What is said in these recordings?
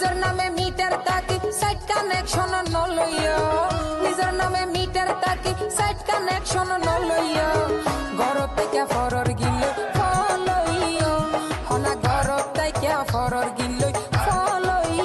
নিজের নামে মিটার তাকি সাইড কানেকশন নলইয়া নিজের নামে মিটার তাকি সাইড কানেকশন নলইয়া ঘরত থেকে ফরর গিল ফলইয়া হনা ঘরত থেকে ফরর গিল ফলইয়া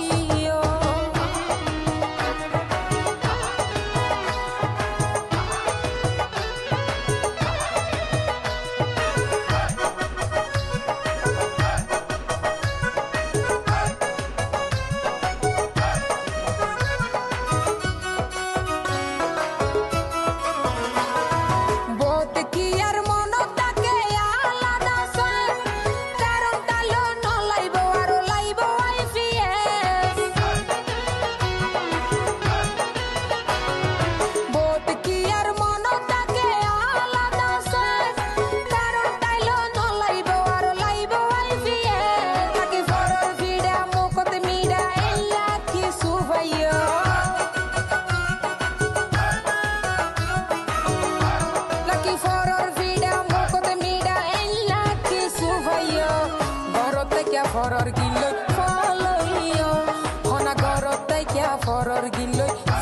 ফরর গিলই ফলইয়া হনা ঘরত থেকে ফরর গিলই